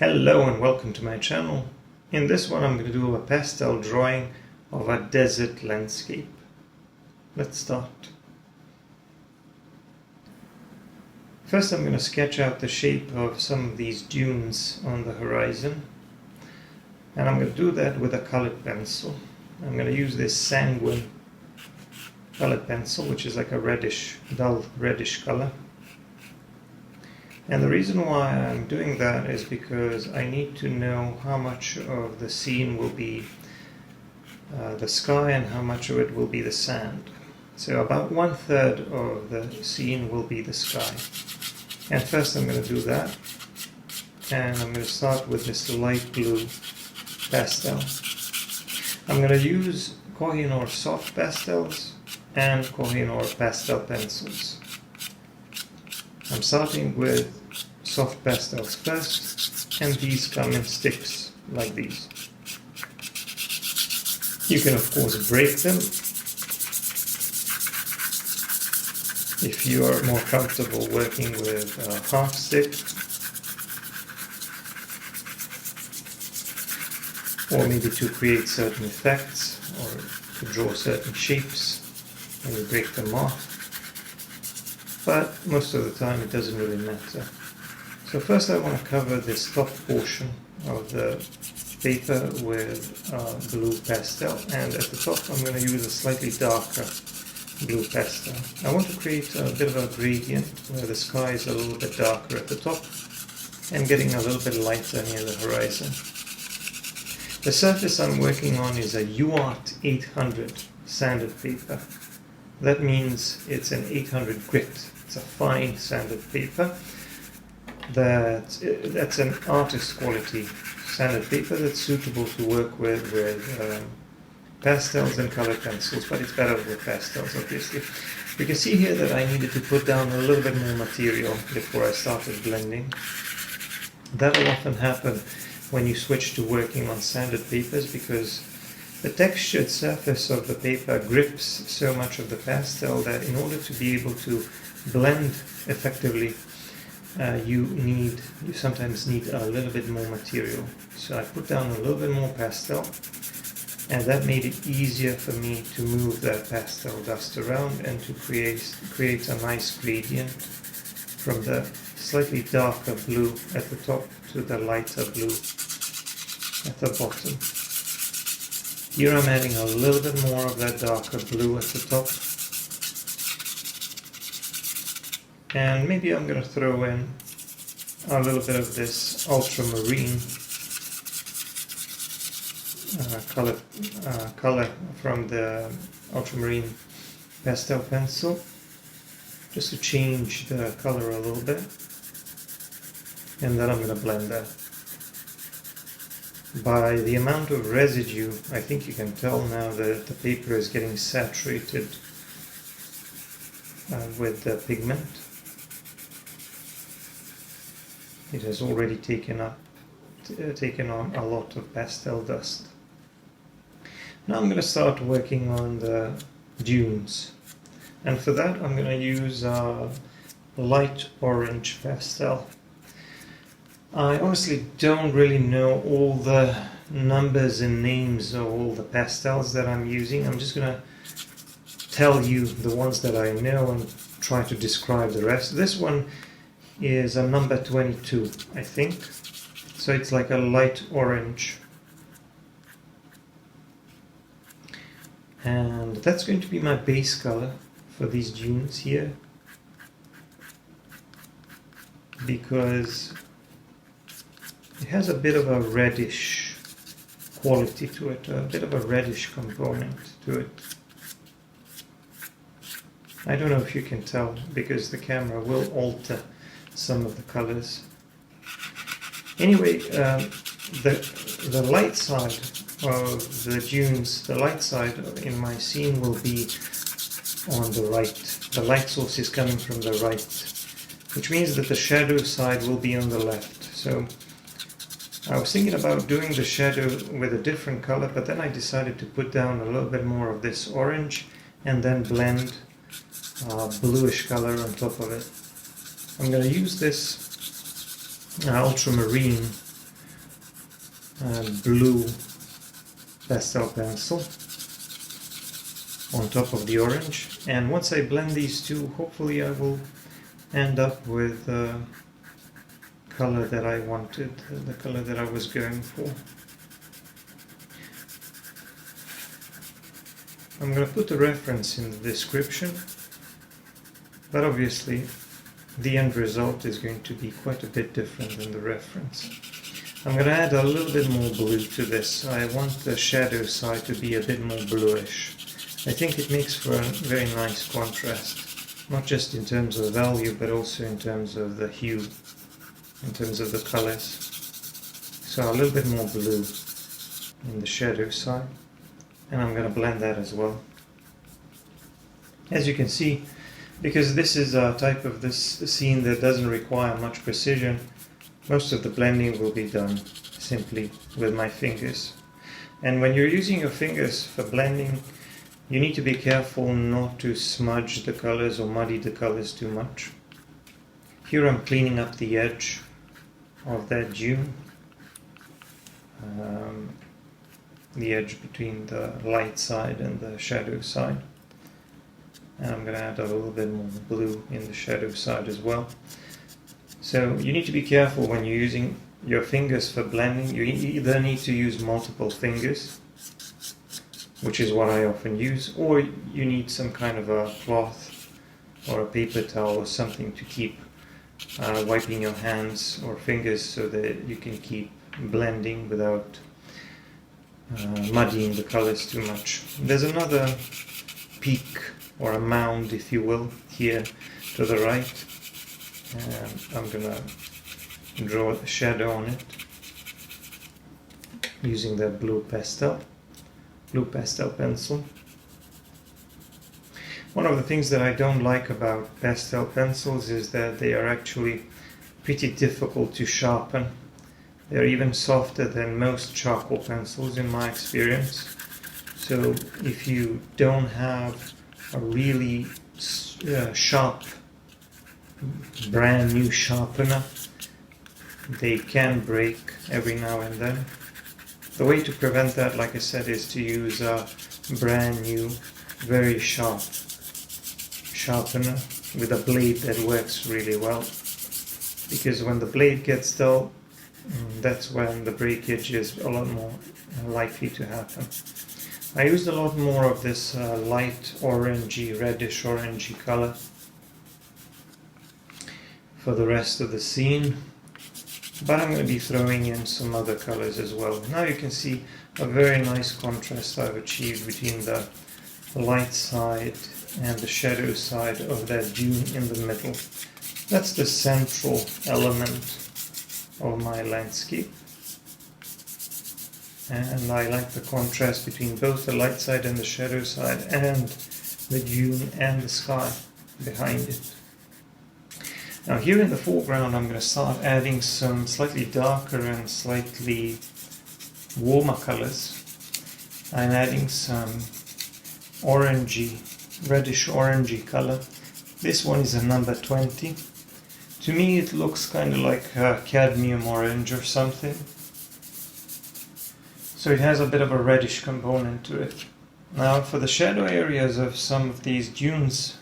Hello and welcome to my channel. In this one I'm going to do a pastel drawing of a desert landscape. Let's start. First I'm going to sketch out the shape of some of these dunes on the horizon. And I'm going to do that with a colored pencil. I'm going to use this sanguine colored pencil, which is like a reddish, dull reddish color. And the reason why I'm doing that is because I need to know how much of the scene will be the sky and how much of it will be the sand. So about 1/3 of the scene will be the sky. And first I'm going to do that. And I'm going to start with this light blue pastel. I'm going to use Koh-i-Noor soft pastels and Koh-i-Noor pastel pencils. I'm starting with soft pastels first, and these come in sticks like these. You can of course break them if you are more comfortable working with a half stick, or maybe to create certain effects or to draw certain shapes and you break them off. But most of the time it doesn't really matter. So first I want to cover this top portion of the paper with blue pastel, and at the top I'm going to use a slightly darker blue pastel. I want to create a bit of a gradient where the sky is a little bit darker at the top and getting a little bit lighter near the horizon. The surface I'm working on is a UART 800 sanded paper. That means it's an 800 grit. It's a fine sanded paper. That's an artist quality sanded paper that's suitable to work with pastels and colored pencils, but it's better with pastels, obviously. You can see here that I needed to put down a little bit more material before I started blending. That will often happen when you switch to working on sanded papers, because the textured surface of the paper grips so much of the pastel that in order to be able to blend effectively, you sometimes need a little bit more material. So I put down a little bit more pastel, and that made it easier for me to move that pastel dust around and to create a nice gradient from the slightly darker blue at the top to the lighter blue at the bottom. Here I'm adding a little bit more of that darker blue at the top. And maybe I'm going to throw in a little bit of this ultramarine color from the ultramarine pastel pencil, just to change the color a little bit. And then I'm going to blend that. By the amount of residue, I think you can tell now that the paper is getting saturated with the pigment. It has already taken on a lot of pastel dust. Now I'm going to start working on the dunes, and for that I'm going to use a light orange pastel. I honestly don't really know all the numbers and names of all the pastels that I'm using. I'm just going to tell you the ones that I know and try to describe the rest. This one is a number 22, I think. So it's like a light orange. And that's going to be my base color for these dunes here, because it has a bit of a reddish quality to it, a bit of a reddish component to it. I don't know if you can tell, because the camera will alter some of the colors. Anyway, the light side of the dunes, the light side in my scene will be on the right. The light source is coming from the right, which means that the shadow side will be on the left. So I was thinking about doing the shadow with a different color, but then I decided to put down a little bit more of this orange and then blend bluish color on top of it. I'm going to use this ultramarine blue pastel pencil on top of the orange, and once I blend these two, hopefully I will end up with the color that I wanted, the color that I was going for. I'm going to put a reference in the description, but obviously the end result is going to be quite a bit different than the reference. I'm going to add a little bit more blue to this. I want the shadow side to be a bit more bluish. I think it makes for a very nice contrast, not just in terms of value, but also in terms of the hue, in terms of the colors. So a little bit more blue in the shadow side, and I'm going to blend that as well. As you can see, because this is a type of this scene that doesn't require much precision, most of the blending will be done simply with my fingers. And when you're using your fingers for blending, you need to be careful not to smudge the colors or muddy the colors too much. Here I'm cleaning up the edge of that dune, the edge between the light side and the shadow side. And I'm going to add a little bit more blue in the shadow side as well. So you need to be careful when you're using your fingers for blending. You either need to use multiple fingers, which is what I often use, or you need some kind of a cloth or a paper towel or something to keep wiping your hands or fingers so that you can keep blending without muddying the colors too much. There's another peak or a mound, if you will, here to the right, and I'm gonna draw a shadow on it using that blue pastel pencil. One of the things that I don't like about pastel pencils is that they are actually pretty difficult to sharpen. They're even softer than most charcoal pencils in my experience. So if you don't have a really sharp, brand new sharpener, they can break every now and then. The way to prevent that, like I said, is to use a brand new, very sharp sharpener with a blade that works really well. Because when the blade gets dull, that's when the breakage is a lot more likely to happen. I used a lot more of this light orangey, reddish orangey color for the rest of the scene, but I'm going to be throwing in some other colors as well. Now you can see a very nice contrast I've achieved between the light side and the shadow side of that dune in the middle. That's the central element of my landscape, and I like the contrast between both the light side and the shadow side, and the dune and the sky behind it. Now here in the foreground I'm going to start adding some slightly darker and slightly warmer colors. I'm adding some orangey, reddish orangey color. This one is a number 20. To me it looks kind of like cadmium orange or something. So it has a bit of a reddish component to it. Now for the shadow areas of some of these dunes,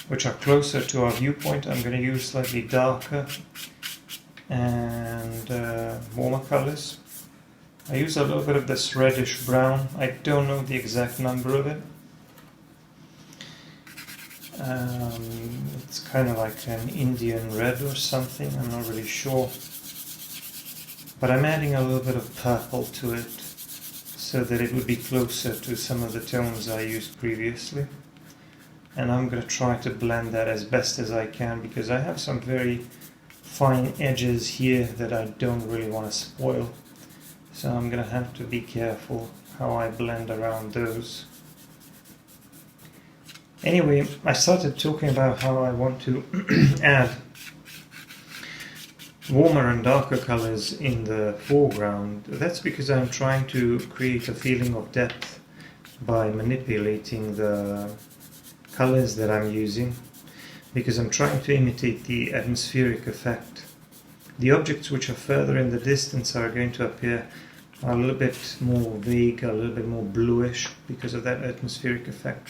which are closer to our viewpoint, I'm going to use slightly darker and warmer colors. I use a little bit of this reddish brown. I don't know the exact number of it. It's kind of like an Indian red or something, I'm not really sure. But I'm adding a little bit of purple to it so that it would be closer to some of the tones I used previously. And I'm going to try to blend that as best as I can, because I have some very fine edges here that I don't really want to spoil. So I'm going to have to be careful how I blend around those. Anyway, I started talking about how I want to add warmer and darker colors in the foreground. That's because I'm trying to create a feeling of depth by manipulating the colors that I'm using, because I'm trying to imitate the atmospheric effect The objects which are further in the distance are going to appear a little bit more vague, a little bit more bluish because of that atmospheric effect.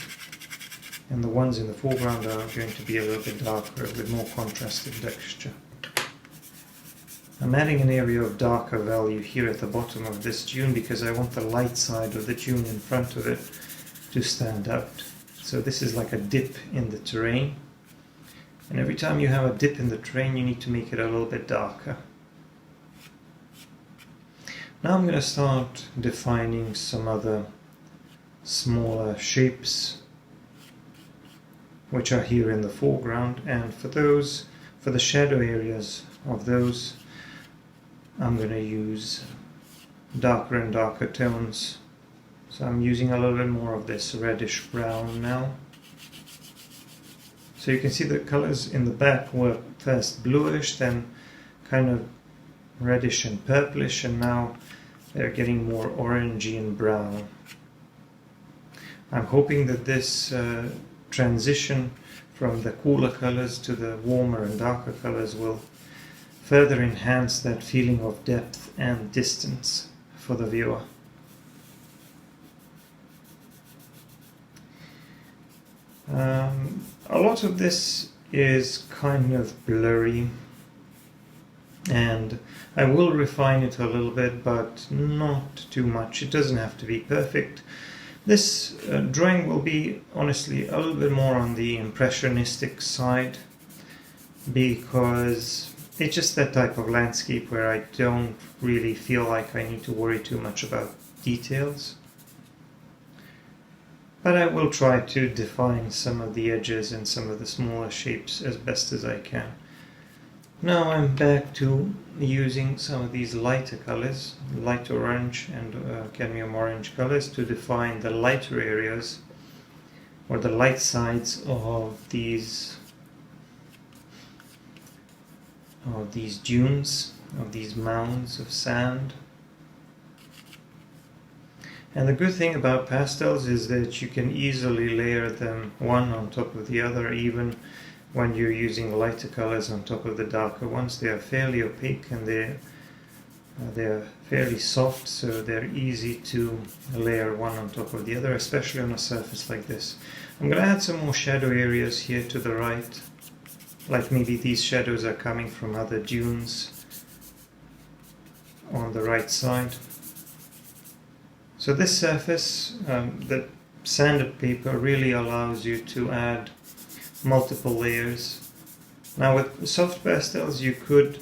And the ones in the foreground are going to be a little bit darker with more contrasted texture. I'm adding an area of darker value here at the bottom of this dune because I want the light side of the dune in front of it to stand out. So this is like a dip in the terrain. And every time you have a dip in the terrain, you need to make it a little bit darker. Now I'm going to start defining some other smaller shapes which are here in the foreground, and for the shadow areas of those, I'm going to use darker and darker tones. So I'm using a little bit more of this reddish brown now. So you can see the colors in the back were first bluish, then kind of reddish and purplish, and now they're getting more orangey and brown. I'm hoping that this transition from the cooler colors to the warmer and darker colors will further enhance that feeling of depth and distance for the viewer. A lot of this is kind of blurry, and I will refine it a little bit, but not too much. It doesn't have to be perfect. This drawing will be, honestly, a little bit more on the impressionistic side, because it's just that type of landscape where I don't really feel like I need to worry too much about details. But I will try to define some of the edges and some of the smaller shapes as best as I can. Now I'm back to using some of these lighter colors, light orange and cadmium orange colors, to define the lighter areas or the light sides of these dunes, of these mounds of sand. And the good thing about pastels is that you can easily layer them one on top of the other, even when you're using lighter colors on top of the darker ones. They are fairly opaque and they're fairly soft, so they're easy to layer one on top of the other, especially on a surface like this. I'm going to add some more shadow areas here to the right, like maybe these shadows are coming from other dunes on the right side. So this surface, the sanded paper, really allows you to add multiple layers. Now with soft pastels you could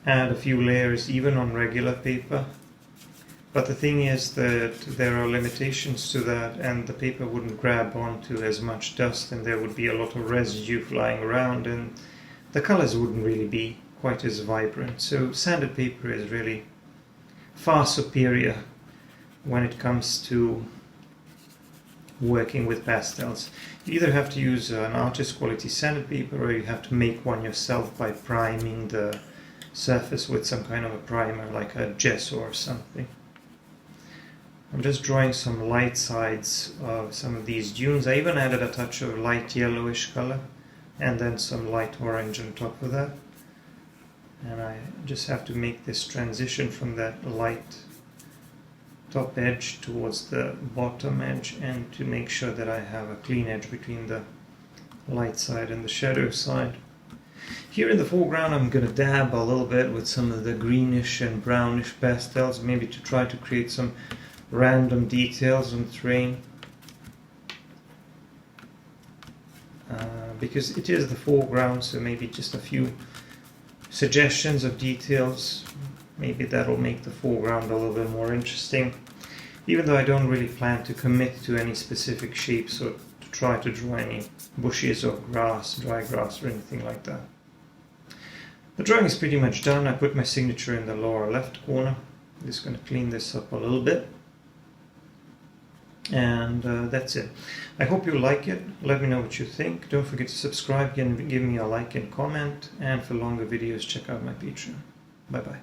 add a few layers even on regular paper, but the thing is that there are limitations to that, and the paper wouldn't grab onto as much dust, and there would be a lot of residue flying around, and the colors wouldn't really be quite as vibrant. So sanded paper is really far superior when it comes to working with pastels. You either have to use an artist quality sanded paper, or you have to make one yourself by priming the surface with some kind of a primer like a gesso or something. I'm just drawing some light sides of some of these dunes. I even added a touch of light yellowish color and then some light orange on top of that, and I just have to make this transition from that light top edge towards the bottom edge, and to make sure that I have a clean edge between the light side and the shadow side. Here in the foreground I'm going to dab a little bit with some of the greenish and brownish pastels, maybe to try to create some random details on the terrain, because it is the foreground, so maybe just a few suggestions of details. Maybe that'll make the foreground a little bit more interesting, even though I don't really plan to commit to any specific shapes or to try to draw any bushes or grass, dry grass or anything like that. The drawing is pretty much done. I put my signature in the lower left corner. I'm just going to clean this up a little bit. And that's it. I hope you like it. Let me know what you think. Don't forget to subscribe and give me a like and comment. And for longer videos, check out my Patreon. Bye bye.